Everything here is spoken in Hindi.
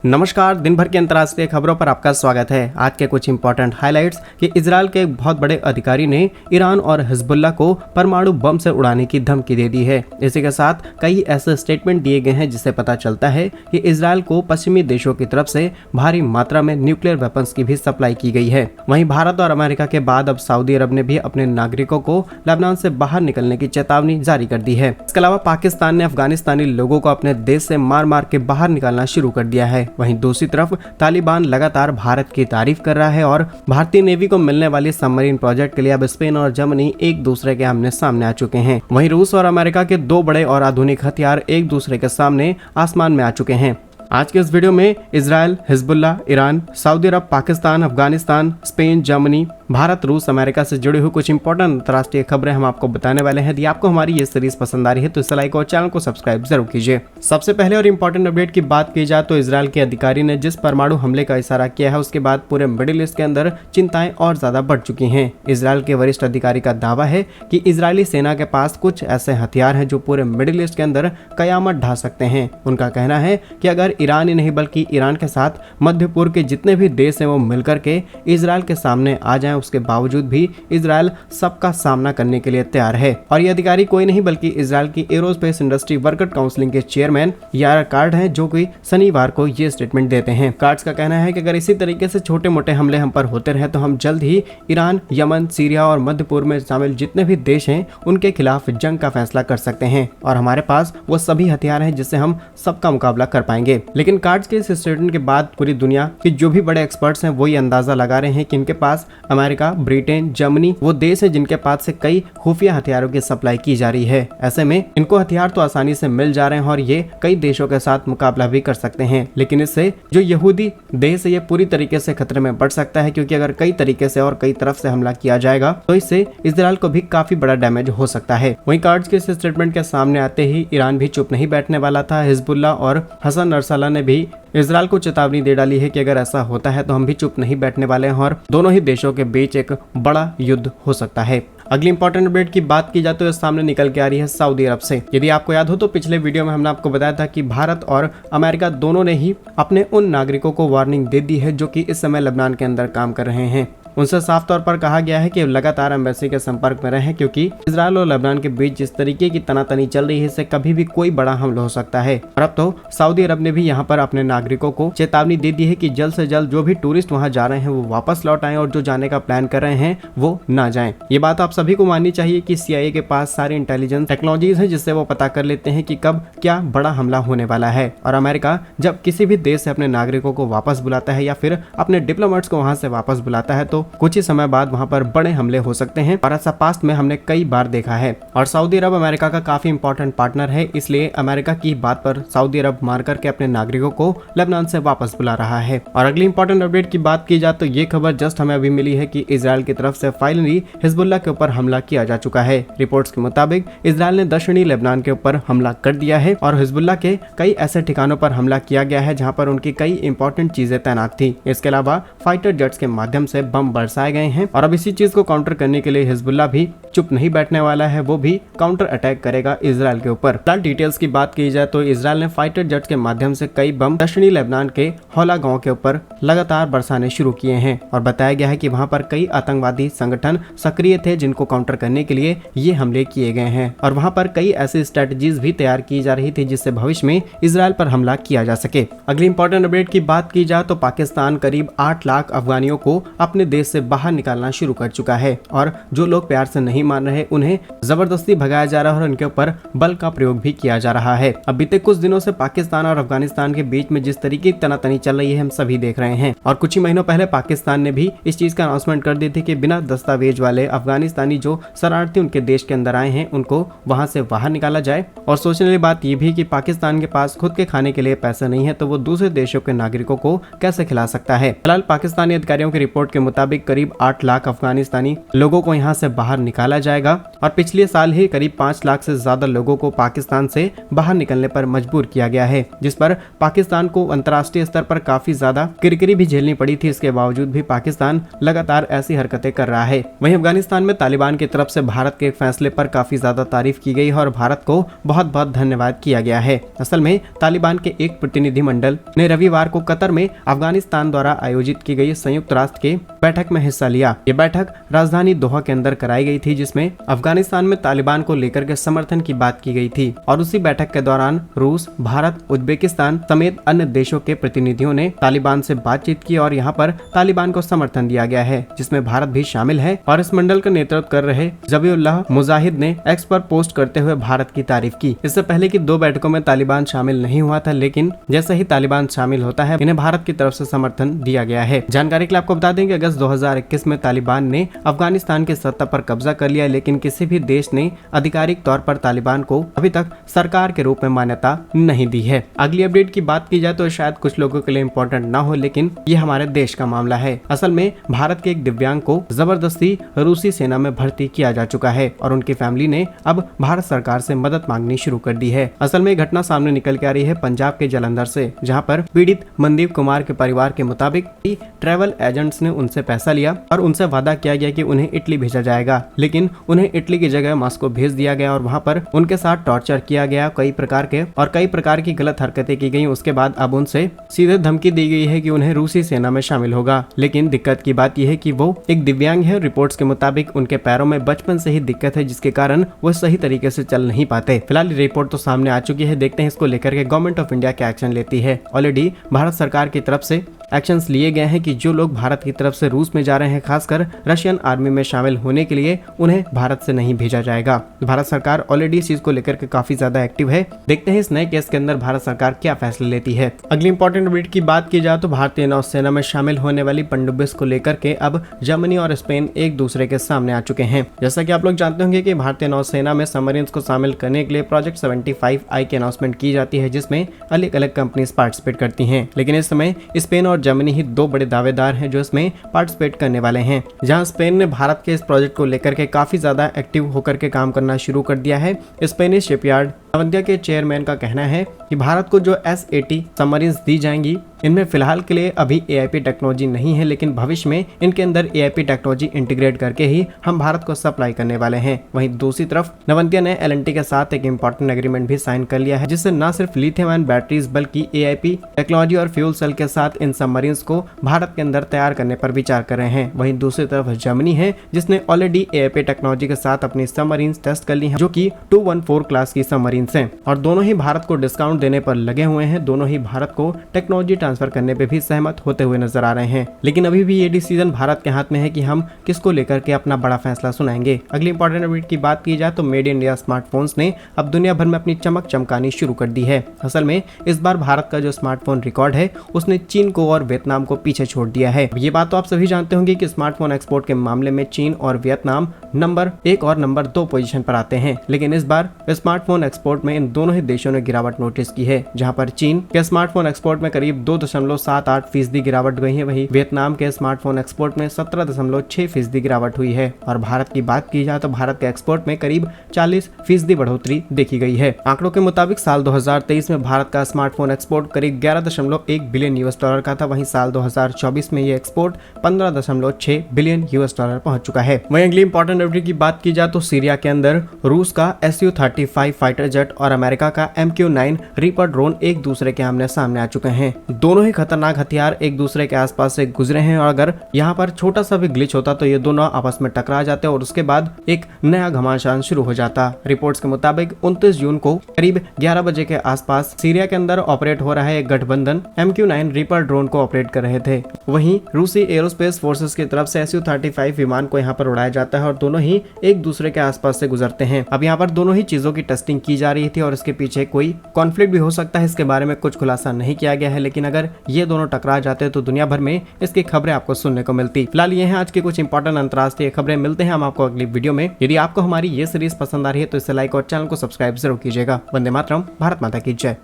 नमस्कार। दिन भर की अंतर्राष्ट्रीय खबरों पर आपका स्वागत है। आज के कुछ इंपॉर्टेंट हाइलाइट्स कि इजरायल के एक बहुत बड़े अधिकारी ने ईरान और हिजबुल्लाह को परमाणु बम से उड़ाने की धमकी दे दी है। इसी के साथ कई ऐसे स्टेटमेंट दिए गए हैं जिससे पता चलता है कि इजरायल को पश्चिमी देशों की तरफ से भारी मात्रा में न्यूक्लियर वेपन्स की भी सप्लाई की गई है। वहीं भारत और अमेरिका के बाद अब सऊदी अरब ने भी अपने नागरिकों को लेबनान से बाहर निकलने की चेतावनी जारी कर दी है। इसके अलावा पाकिस्तान ने अफगानिस्तानी लोगों को अपने देश से मार मार के बाहर निकालना शुरू कर दिया है। वहीं दूसरी तरफ तालिबान लगातार भारत की तारीफ कर रहा है और भारतीय नेवी को मिलने वाली सबमरीन प्रोजेक्ट के लिए अब स्पेन और जर्मनी एक दूसरे के आमने सामने आ चुके हैं। वहीं रूस और अमेरिका के दो बड़े और आधुनिक हथियार एक दूसरे के सामने आसमान में आ चुके हैं। आज के इस वीडियो में इजरायल, हिजबुल्लाह, ईरान, सऊदी अरब, पाकिस्तान, अफगानिस्तान, स्पेन, जर्मनी, भारत, रूस, अमेरिका से जुड़ी हुई कुछ इंपॉर्टेंट अंतर्राष्ट्रीय खबरें हम आपको बताने वाले हैं। यदि आपको हमारी ये सीरीज पसंद आ रही है तो इसे लाइक और चैनल को सब्सक्राइब जरूर कीजिए। सबसे पहले और इम्पोर्टेंट अपडेट की बात की जाए तो इजरायल के अधिकारी ने जिस परमाणु हमले का इशारा किया है उसके बाद पूरे मिडिल ईस्ट के अंदर चिंताएं और ज्यादा बढ़ चुकी हैं। इजरायल के वरिष्ठ अधिकारी का दावा है कि इजरायली सेना के पास कुछ ऐसे हथियार हैं जो पूरे मिडिल ईस्ट के अंदर कयामत ढा सकते हैं। उनका कहना है कि अगर ईरान ही नहीं बल्कि ईरान के साथ मध्य पूर्व के जितने भी देश हैं वो मिलकर के इजरायल के सामने आ जाएं, उसके बावजूद भी इजरायल सबका सामना करने के लिए तैयार है। और ये अधिकारी कोई नहीं बल्कि इजरायल की एरोस्पेस इंडस्ट्री वर्कर काउंसिल के चेयरमैन यार कार्ड हैं, जो कि शनिवार को ये स्टेटमेंट देते हैं। कार्ड्स का कहना है कि अगर इसी तरीके से छोटे मोटे हमले हम पर होते रहे तो हम जल्द ही ईरान, यमन, सीरिया और मध्य पूर्व में शामिल जितने भी देश हैं उनके खिलाफ जंग का फैसला कर सकते हैं और हमारे पास वो सभी हथियार हैं जिससे हम सबका मुकाबला कर पाएंगे। लेकिन कार्ड्स के इस स्टेटमेंट के बाद पूरी दुनिया के जो भी बड़े एक्सपर्ट्स हैं वो ये अंदाजा लगा रहे हैं कि इनके पास अमेरिका, ब्रिटेन, जर्मनी वो देश है जिनके पास से कई खुफिया हथियारों की सप्लाई की जा रही है। ऐसे में इनको हथियार तो आसानी से मिल जा रहे हैं और ये कई देशों के साथ मुकाबला भी कर सकते हैं। लेकिन इससे जो यहूदी देश है ये पूरी तरीके से खतरे में बढ़ सकता है, क्योंकि अगर कई तरीके से और कई तरफ से हमला किया जाएगा तो इससे इजरायल को भी काफी बड़ा डैमेज हो सकता है। वहीं कार्ड्स के इस स्टेटमेंट के सामने आते ही ईरान भी चुप नहीं बैठने वाला था। हिजबुल्लाह और हसन नसरल्लाह ने भी इजरायल को चेतावनी दे डाली है कि अगर ऐसा होता है तो हम भी चुप नहीं बैठने वाले हैं और दोनों ही देशों के बीच एक बड़ा युद्ध हो सकता है। अगली इंपॉर्टेंट अपडेट की बात की जाए तो सामने निकल के आ रही है सऊदी अरब से। यदि आपको याद हो तो पिछले वीडियो में हमने आपको बताया था कि भारत और अमेरिका दोनों ने ही अपने उन नागरिकों को वार्निंग दे दी है जो कि इस समय लेबनान के अंदर काम कर रहे हैं। उनसे साफ तौर पर कहा गया है कि लगातार एम्बेसी के संपर्क में रहें, क्योंकि इजरायल और लेबनान के बीच जिस तरीके की तनातनी चल रही है इससे कभी भी कोई बड़ा हमला हो सकता है। और अब तो सऊदी अरब ने भी यहाँ पर अपने नागरिकों को चेतावनी दे दी है कि जल्द से जल्द जो भी टूरिस्ट वहाँ जा रहे हैं वो वापस लौट आएं और जो जाने का प्लान कर रहे हैं वो ना जाएं। ये बात आप सभी को माननी चाहिए कि CIA के पास सारी इंटेलिजेंस टेक्नोलॉजीज है जिससे वो पता कर लेते हैं कि कब क्या बड़ा हमला होने वाला है। और अमेरिका जब किसी भी देश से अपने नागरिकों को वापस बुलाता है या फिर अपने डिप्लोमेट्स को वहाँ से वापस बुलाता है तो कुछ ही समय बाद वहां पर बड़े हमले हो सकते हैं और ऐसा पास्ट में हमने कई बार देखा है। और सऊदी अरब अमेरिका का काफी इंपॉर्टेंट पार्टनर है, इसलिए अमेरिका की बात पर सऊदी अरब मार करके अपने नागरिकों को लेबनान से वापस बुला रहा है। और अगली इंपॉर्टेंट अपडेट की बात की जाए तो ये खबर जस्ट हमें अभी मिली है कि इजरायल की तरफ से फाइनली हिजबुल्लाह के ऊपर हमला किया जा चुका है। रिपोर्ट्स के मुताबिक इजरायल ने दक्षिणी लेबनान के ऊपर हमला कर दिया है और हिजबुल्लाह के कई ऐसे ठिकानों पर हमला किया गया है जहाँ पर उनकी कई इंपॉर्टेंट चीजें तैनात थी। इसके अलावा फाइटर जेट्स के माध्यम से बम बरसाए गए हैं और अब इसी चीज को काउंटर करने के लिए हिजबुल्लाह भी चुप नहीं बैठने वाला है, वो भी काउंटर अटैक करेगा इजरायल के ऊपर। फिलहाल डिटेल्स की बात की जाए तो इजरायल ने फाइटर जेट्स के माध्यम से कई बम दक्षिणी लेबनान के हौला गांव के ऊपर लगातार बरसाने शुरू किए हैं और बताया गया है कि वहां पर कई आतंकवादी संगठन सक्रिय थे जिनको काउंटर करने के लिए ये हमले किए गए हैं और वहां पर कई ऐसी स्ट्रेटजीज भी तैयार की जा रही थी जिससे भविष्य में इजरायल पर हमला किया जा सके। अगली इंपॉर्टेंट अपडेट की बात की जाए तो पाकिस्तान करीब 8 लाख अफगानियों को अपने देश से बाहर निकालना शुरू कर चुका है और जो लोग प्यार से नहीं मान रहे उन्हें जबरदस्ती भगाया जा रहा है और उनके ऊपर बल का प्रयोग भी किया जा रहा है। अब बीते कुछ दिनों से पाकिस्तान और अफगानिस्तान के बीच में जिस तरीके की तनातनी चल रही है हम सभी देख रहे हैं और कुछ ही महीनों पहले पाकिस्तान ने भी इस चीज का अनाउंसमेंट कर दी थी कि बिना दस्तावेज वाले अफगानिस्तानी जो शरणार्थी उनके देश के अंदर आए हैं उनको वहां से बाहर निकाला जाए। और सोचने वाली बात यह भी कि पाकिस्तान के पास खुद के खाने के लिए पैसे नहीं है तो वो दूसरे देशों के नागरिकों को कैसे खिला सकता है। फिलहाल पाकिस्तानी अधिकारियों की रिपोर्ट के मुताबिक मुताबिक करीब 8 लाख अफगानिस्तानी लोगों को यहाँ से बाहर निकाला जाएगा और पिछले साल ही करीब 5 लाख से ज्यादा लोगों को पाकिस्तान से बाहर निकलने पर मजबूर किया गया है, जिस पर पाकिस्तान को अंतर्राष्ट्रीय स्तर पर काफी ज्यादा किरकिरी भी झेलनी पड़ी थी। इसके बावजूद भी पाकिस्तान लगातार ऐसी हरकतें कर रहा है। वहीं अफगानिस्तान में तालिबान की तरफ से भारत के फैसले पर काफी ज्यादा तारीफ की गई है और भारत को बहुत बहुत धन्यवाद किया गया है। असल में तालिबान के एक प्रतिनिधिमंडल ने रविवार को कतर में अफगानिस्तान द्वारा आयोजित की गई संयुक्त राष्ट्र के बैठक में हिस्सा लिया। ये बैठक राजधानी दोहा के अंदर कराई गई थी, जिसमें अफगानिस्तान में तालिबान को लेकर के समर्थन की बात की गई थी और उसी बैठक के दौरान रूस, भारत, उज्बेकिस्तान समेत अन्य देशों के प्रतिनिधियों ने तालिबान से बातचीत की और यहाँ पर तालिबान को समर्थन दिया गया है, जिसमें भारत भी शामिल है। और इस मंडल का नेतृत्व कर रहे जबीउल्लाह मुजाहिद ने एक्स पर पोस्ट करते हुए भारत की तारीफ की। इससे पहले की 2 बैठकों में तालिबान शामिल नहीं हुआ था, लेकिन जैसे ही तालिबान शामिल होता है इन्हें भारत की तरफ से समर्थन दिया गया है। जानकारी के लिए आपको बता दें कि अगस्त 2021 में तालिबान ने अफगानिस्तान की सत्ता पर कब्जा कर लिया, लेकिन किसी भी देश ने आधिकारिक तौर पर तालिबान को अभी तक सरकार के रूप में मान्यता नहीं दी है। अगली अपडेट की बात की जाए तो शायद कुछ लोगों के लिए इम्पोर्टेंट ना हो, लेकिन ये हमारे देश का मामला है। असल में भारत के एक दिव्यांग को जबरदस्ती रूसी सेना में भर्ती किया जा चुका है और उनकी फैमिली ने अब भारत सरकार से मदद मांगनी शुरू कर दी है। असल में घटना सामने निकल के आ रही है पंजाब के जालंधर से, जहां पर पीड़ित मनदीप कुमार के परिवार के मुताबिक ट्रैवल एजेंट्स ने उनसे पैसा लिया और उनसे वादा किया गया कि उन्हें इटली भेजा जाएगा, लेकिन उन्हें इटली की जगह मॉस्को भेज दिया गया और वहां पर उनके साथ टॉर्चर किया गया, कई प्रकार की गलत हरकतें की गई। उसके बाद अब उनसे सीधे धमकी दी गई है कि उन्हें रूसी सेना में शामिल होगा। लेकिन दिक्कत की बात यह है कि वो एक दिव्यांग है। रिपोर्ट्स के मुताबिक उनके पैरों में बचपन से ही दिक्कत है, जिसके कारण वो सही तरीके से चल नहीं पाते। फिलहाल रिपोर्ट तो सामने आ चुकी है, देखते हैं इसको लेकर के गवर्नमेंट ऑफ इंडिया क्या एक्शन लेती है। ऑलरेडी भारत सरकार की तरफ से एक्शंस लिए गए हैं कि जो लोग भारत की तरफ से रूस में जा रहे हैं, खासकर रशियन आर्मी में शामिल होने के लिए, उन्हें भारत से नहीं भेजा जाएगा। भारत सरकार ऑलरेडी इस चीज को लेकर के काफी ज्यादा एक्टिव है। देखते हैं इस नए केस के अंदर भारत सरकार क्या फैसले लेती है। अगली इंपॉर्टेंट अपडेट की बात की जाए तो भारतीय नौसेना में शामिल होने वाली पनडुब्बी को लेकर के अब जर्मनी और स्पेन एक दूसरे के सामने आ चुके हैं। जैसा कि आप लोग जानते होंगे कि भारतीय नौसेना में सबमरीन्स को शामिल करने के लिए प्रोजेक्ट 75I की अनाउंसमेंट की जाती है, जिसमें अलग अलग कंपनीज पार्टिसिपेट करती हैं। लेकिन इस समय स्पेन और जर्मनी ही 2 बड़े दावेदार हैं जो इसमें पार्टिसिपेट करने वाले हैं। जहां स्पेन ने भारत के इस प्रोजेक्ट को लेकर के काफी ज्यादा एक्टिव होकर के काम करना शुरू कर दिया है। स्पेनिश शिपयार्ड नवंतिया के चेयरमैन का कहना है कि भारत को जो S-80 सबमरीन्स दी जाएंगी, इनमें फिलहाल के लिए अभी AIP टेक्नोलॉजी नहीं है, लेकिन भविष्य में इनके अंदर AIP टेक्नोलॉजी इंटीग्रेट करके ही हम भारत को सप्लाई करने वाले हैं। वहीं दूसरी तरफ नवंतिया ने L&T के साथ एक इंपॉर्टेंट एग्रीमेंट भी साइन कर लिया है, जिससे न सिर्फ लिथियम आयन बैटरीज बल्कि AIP टेक्नोलॉजी और फ्यूल सेल के साथ इन सबमरीन्स को भारत के अंदर तैयार करने पर विचार कर रहे हैं। वहीं दूसरी तरफ जर्मनी है, जिसने ऑलरेडी AIP टेक्नोलॉजी के साथ अपनी सबमरीन्स टेस्ट कर ली है, जो कि 214 क्लास की सबमरीन्स हैं और दोनों ही भारत को डिस्काउंट देने पर लगे हुए हैं। दोनों ही भारत को टेक्नोलॉजी ट्रांसफर करने पे भी सहमत होते हुए नजर आ रहे हैं। लेकिन अभी भी ये डिसीजन भारत के हाथ में है कि हम किसको लेकर के अपना बड़ा फैसला सुनाएंगे। अगली इंपॉर्टेंट अपडेट की बात की जाए तो मेड इन इंडिया स्मार्टफोन्स ने अब दुनिया भर में अपनी चमक चमकानी शुरू कर दी है। असल में इस बार भारत का जो स्मार्टफोन रिकॉर्ड है, उसने चीन को और वियतनाम को पीछे छोड़ दिया है। ये बात तो आप सभी जानते होंगे कि स्मार्टफोन एक्सपोर्ट के मामले में चीन और वियतनाम नंबर 1 और नंबर 2 पोजीशन पर आते हैं। लेकिन इस बार स्मार्टफोन एक्सपोर्ट में इन दोनों ही देशों ने गिरावट नोटिस की है, जहां पर चीन के स्मार्टफोन एक्सपोर्ट में करीब 2.78% गिरावट गई है। वहीं वियतनाम के स्मार्टफोन एक्सपोर्ट में 17.6% गिरावट हुई है और भारत की बात की जाए तो भारत के एक्सपोर्ट में करीब 40% बढ़ोतरी देखी गई है। आंकड़ों के मुताबिक साल 2023 में भारत का स्मार्टफोन एक्सपोर्ट करीब $11.1 बिलियन का था। वहीं साल 2024 में ये एक्सपोर्ट $15.6 बिलियन पहुंच चुका है। वहीं अगली इंपॉर्टेंट अपडेट की बात की जाए तो सीरिया के अंदर रूस का Su-35 फाइटर जेट और अमेरिका का MQ-9 रीपर ड्रोन एक दूसरे के आमने सामने आ चुके हैं। दोनों ही खतरनाक हथियार एक दूसरे के आसपास से गुजरे हैं और अगर यहाँ पर छोटा सा भी ग्लिच होता तो ये दोनों आपस में टकरा जाते और उसके बाद एक नया घमासान शुरू हो जाता। रिपोर्ट्स के मुताबिक 29 जून को करीब 11 बजे के आसपास सीरिया के अंदर ऑपरेट हो रहा है एक गठबंधन MQ-9 रीपर ड्रोन को ऑपरेट कर रहे थे। वहीं रूसी एरोस्पेस फोर्सेस की तरफ से Su-35 विमान को यहाँ पर उड़ाया जाता है और दोनों ही एक दूसरे के आसपास से गुजरते हैं। अब यहाँ पर दोनों ही चीजों की टेस्टिंग की जा रही थी और इसके पीछे कोई कॉन्फ्लिक्ट भी हो सकता है, इसके बारे में कुछ खुलासा नहीं किया गया है। लेकिन अगर ये दोनों टकरा जाते तो दुनिया भर में इसकी खबरें आपको सुनने को मिलती। फिलहाल ये हैं आज की कुछ इंपॉर्टेंट अंतर्राष्ट्रीय खबरें। मिलते हैं हम आपको अगली वीडियो में। यदि आपको हमारी ये सीरीज पसंद आ रही है तो इसे लाइक और चैनल को सब्सक्राइब जरूर कीजिएगा। वंदे मातरम, भारत माता की जय।